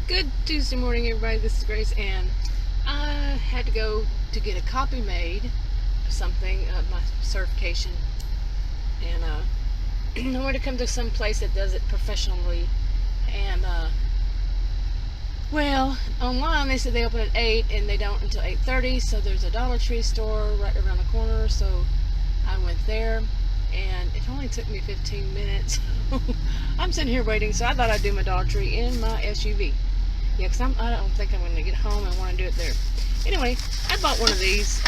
Good Tuesday morning, everybody. This is Grace, and I had to go to get a copy made of something, my certification, and I wanted to come to some place that does it professionally. And online they said they open at 8 and they don't until 8:30. So there's a Dollar Tree store right around the corner. So I went there, and it only took me 15 minutes. I'm sitting here waiting, so I thought I'd do my Dollar Tree in my SUV. Yeah, because I don't think I'm going to get home and want to do it there. Anyway, I bought one of these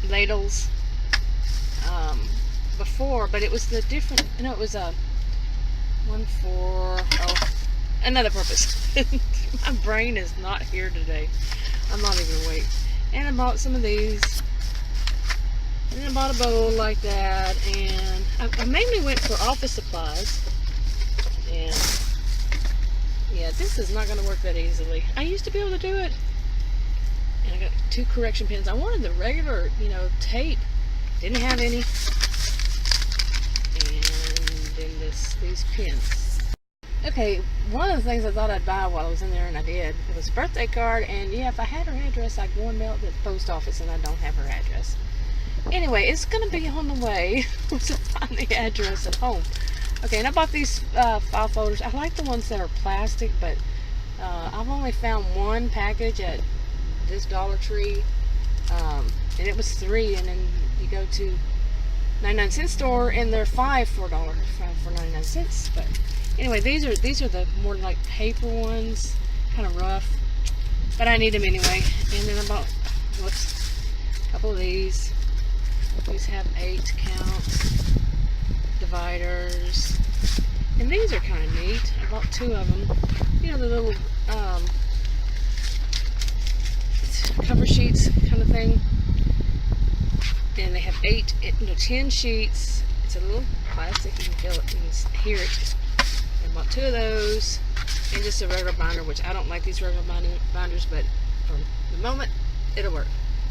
ladles um, before, but it was the different, no, it was a one for, another purpose. My brain is not here today. I'm not even awake. And I bought some of these. And then I bought a bowl like that. And I mainly went for office supplies. And yeah, this is not going to work that easily. I used to be able to do it. And I got 2 correction pins. I wanted the regular, tape. Didn't have any. And then these pins. Okay, one of the things I thought I'd buy while I was in there, and I did, it was a birthday card. And yeah, if I had her address, I'd go and mail it at the post office, and I don't have her address. Anyway, it's going to be on the way to find the address at home. Okay, and I bought these file folders. I like the ones that are plastic, but I've only found one package at this Dollar Tree, and it was 3, and then you go to 99-cent store and they're 5 for for 99 cents. But anyway, these are the more like paper ones, kind of rough, but I need them anyway. And then I bought a couple of these. These have 8 count dividers, and these are kind of neat. I bought 2 of them. The little cover sheets kind of thing. And they have 10 sheets. It's a little plastic. You can feel it. You can hear it. I bought 2 of those, and just a regular binder, which I don't like these regular binders, but for the moment, it'll work.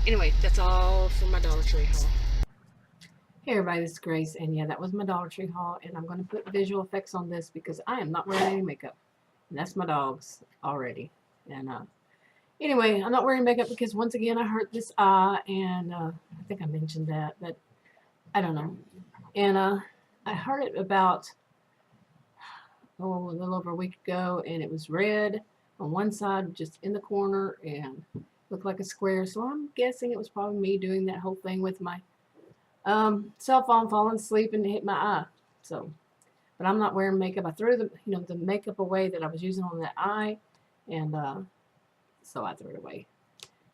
Anyway, that's all for my Dollar Tree haul. Hey everybody, this is Grace, and yeah, that was my Dollar Tree haul, and I'm going to put visual effects on this because I am not wearing any makeup, and that's my dog's already. And anyway, I'm not wearing makeup because once again I hurt this eye, and I think I mentioned that, but I don't know. And I hurt it about a little over a week ago, and it was red on one side, just in the corner, and looked like a square. So I'm guessing it was probably me doing that whole thing with my cell phone, falling asleep, and hit my eye. So, but I'm not wearing makeup. I threw the makeup away that I was using on that eye, and so I threw it away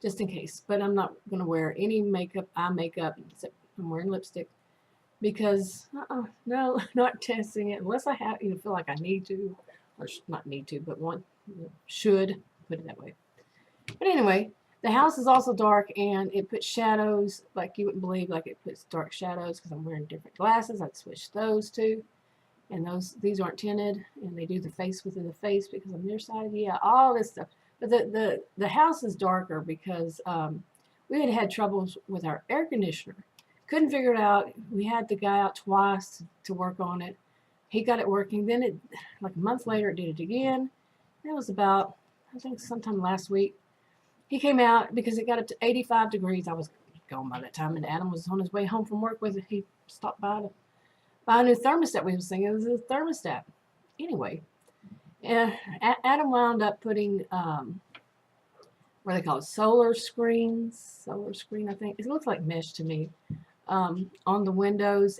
just in case. But I'm not going to wear any eye makeup, except I'm wearing lipstick because no, not testing it unless I have feel like I need to, or not need to, but should put it that way. But anyway, the house is also dark, and it puts shadows like you wouldn't believe. Like, it puts dark shadows because I'm wearing different glasses. I'd switch those too. And these aren't tinted, and they do the face within the face because I'm nearsighted. Yeah, all this stuff. But the house is darker because we had troubles with our air conditioner. Couldn't figure it out. We had the guy out twice to work on it. He got it working. Then like a month later, it did it again. That was about, I think, sometime last week. He came out because it got up to 85 degrees. I was gone by that time, and Adam was on his way home from work with it. He stopped by to buy a new thermostat. We was thinking it was a thermostat. Anyway, Adam wound up putting what are they called? Solar screen, I think. It looks like mesh to me. On the windows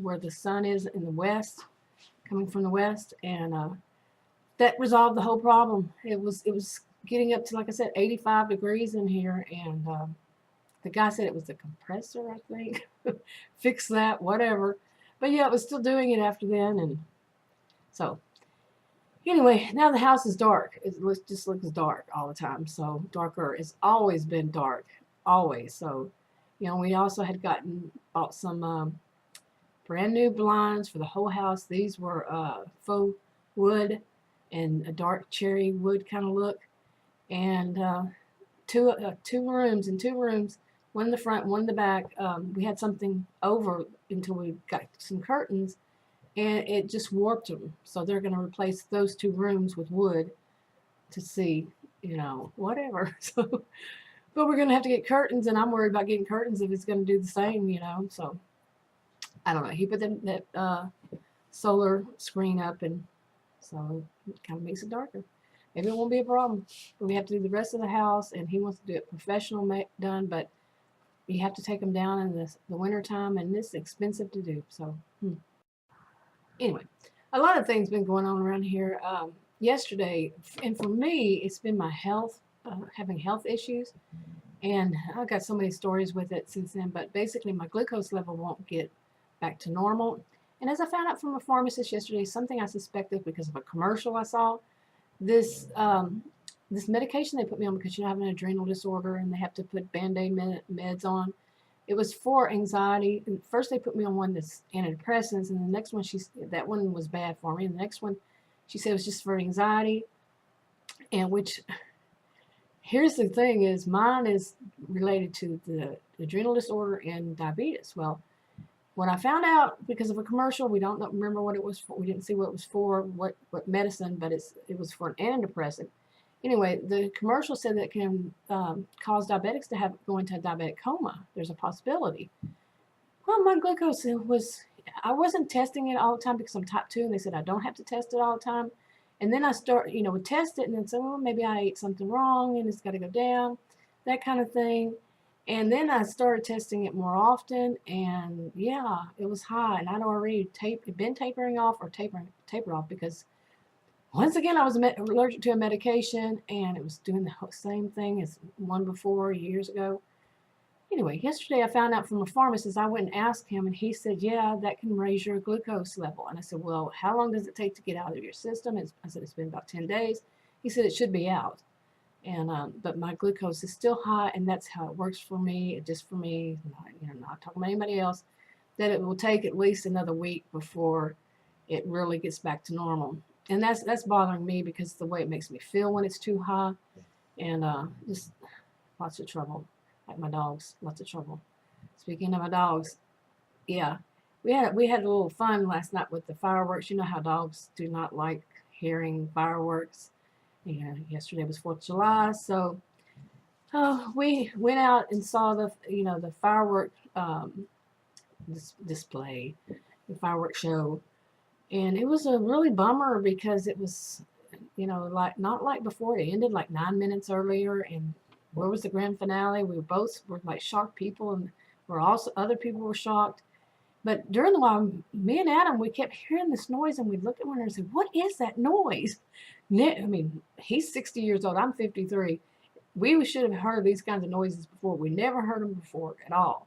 where the sun is in the west, coming from the west, and that resolved the whole problem. It was getting up to, like I said, 85 degrees in here, and the guy said it was the compressor, I think. Fix that, whatever. But yeah, it was still doing it after then, and so anyway, now the house is dark. It just looks dark all the time. So darker. It's always been dark, always. So we also had bought some brand new blinds for the whole house. These were faux wood and a dark cherry wood kind of look, and two rooms, one in the front, one in the back. We had something over until we got some curtains, and it just warped them. So they're going to replace those 2 rooms with wood to see, whatever. So, but we're going to have to get curtains, and I'm worried about getting curtains if it's going to do the same. So I don't know. He put that solar screen up, and so it kind of makes it darker. Maybe it won't be a problem. But we have to do the rest of the house, and he wants to do it professional done, but you have to take them down in the winter time, and it's expensive to do. So anyway, a lot of things been going on around here. Yesterday, and for me, it's been my health, having health issues, and I've got so many stories with it since then. But basically, my glucose level won't get back to normal. And as I found out from a pharmacist yesterday, something I suspected because of a commercial I saw, this this medication they put me on because I have an adrenal disorder and they have to put band-aid meds on. It was for anxiety. And first they put me on one that's antidepressants, and the next one that one was bad for me. And the next one she said was just for anxiety. And which, here's the thing, is mine is related to the adrenal disorder and diabetes. Well, when I found out because of a commercial, we don't remember what it was for. We didn't see what it was for, what medicine, but it was for an antidepressant. Anyway, the commercial said that it can cause diabetics to go into a diabetic coma. There's a possibility. Well, my glucose I wasn't testing it all the time because I'm type 2, and they said I don't have to test it all the time. And then I would test it and then say, well, maybe I ate something wrong and it's got to go down, that kind of thing. And then I started testing it more often, and yeah, it was high. And I'd already been tapering off or taper off because once again I was allergic to a medication, and it was doing the same thing as one before years ago. Anyway, yesterday I found out from a pharmacist. I went and asked him, and he said, yeah, that can raise your glucose level. And I said, well, how long does it take to get out of your system? I said, it's been about 10 days. He said, it should be out. And but my glucose is still high, and that's how it works for me, just for me, not talking about anybody else, that it will take at least another week before it really gets back to normal. And that's bothering me because the way it makes me feel when it's too high, and just lots of trouble. Like my dogs, lots of trouble. Speaking of my dogs, yeah, we had a little fun last night with the fireworks. You know how dogs do not like hearing fireworks. Yeah, yesterday was 4th of July, so we went out and saw the firework display, the fireworks show, and it was a really bummer because it was, like not like before. It ended like 9 minutes earlier, and where was the grand finale? We both were like shocked people, and we're also other people were shocked. But during the while, me and Adam, we kept hearing this noise, and we'd look at one another and say, "What is that noise?" I mean, he's 60 years old. I'm 53. We should have heard these kinds of noises before. We never heard them before at all.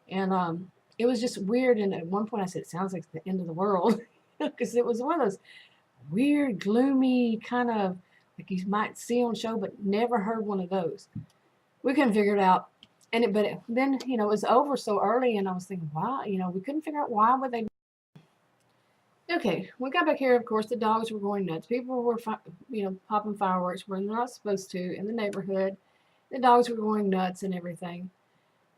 And it was just weird. And at one point I said, it sounds like the end of the world. Because it was one of those weird, gloomy, kind of like you might see on show, but never heard one of those. We couldn't figure it out. Then, it was over so early, and I was thinking, why? We couldn't figure out why would they. Okay, we got back here. Of course, the dogs were going nuts. People were, popping fireworks where they're not supposed to in the neighborhood. The dogs were going nuts and everything.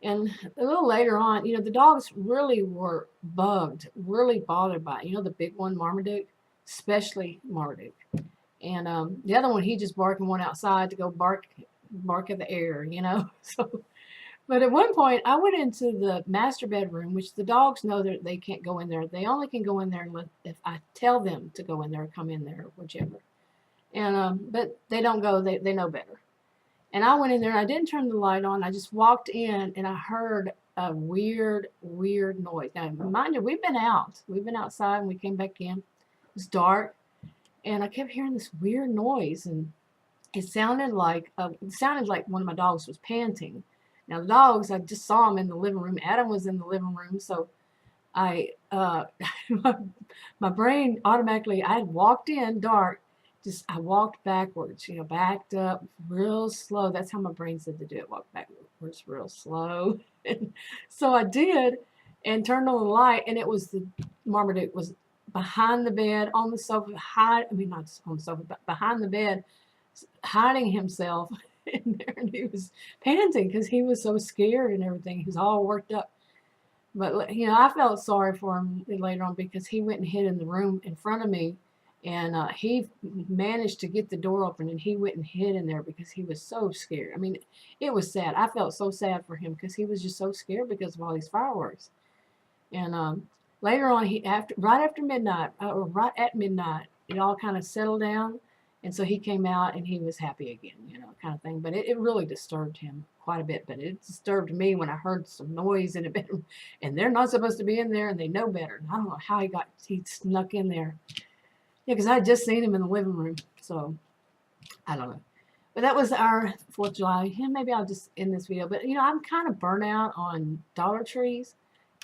And a little later on, the dogs really were bugged, really bothered by it. The big one, Marmaduke, especially Marmaduke. And the other one, he just barked and went outside to go bark at the air. So, but at one point, I went into the master bedroom, which the dogs know that they can't go in there. They only can go in there if I tell them to go in there, or come in there, whichever. And but they don't go. They know better. And I went in there. I didn't turn the light on. I just walked in, and I heard a weird, weird noise. Now, mind you, we've been out. We've been outside, and we came back in. It was dark, and I kept hearing this weird noise, and it sounded like one of my dogs was panting. Now the dogs, I just saw them in the living room. Adam was in the living room, so I my brain automatically. I had walked in dark, just I walked backwards, backed up real slow. That's how my brain said to do it. Walk backwards real slow. And so I did, and turned on the light, and it was the Marmaduke was behind the bed on the sofa, not on the sofa, but behind the bed, hiding himself in there, and he was panting because he was so scared and everything. He was all worked up. But you know, I felt sorry for him later on because he went and hid in the room in front of me, and he managed to get the door open, and he went and hid in there because he was so scared. I mean, it was sad. I felt so sad for him because he was just so scared because of all these fireworks. And later on, he after right after midnight, or right at midnight, it all kind of settled down, and so he came out and he was happy again, you know, kind of thing. But it really disturbed him quite a bit. But it disturbed me when I heard some noise in the bedroom, and they're not supposed to be in there, and they know better. And I don't know how he snuck in there. Yeah, because I had just seen him in the living room, so I don't know. But that was our 4th of July. Yeah, maybe I'll just end this video. But, you know, I'm kind of burnt out on Dollar Trees,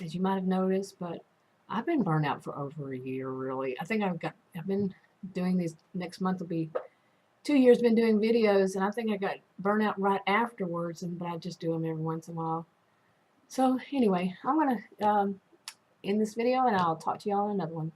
as you might have noticed. But I've been burnt out for over a year, really. I think I've been doing these, next month will be 2 years been doing videos. And I think I got burnt out right afterwards. But I just do them every once in a while. So, anyway, I'm going to end this video, and I'll talk to y'all in another one.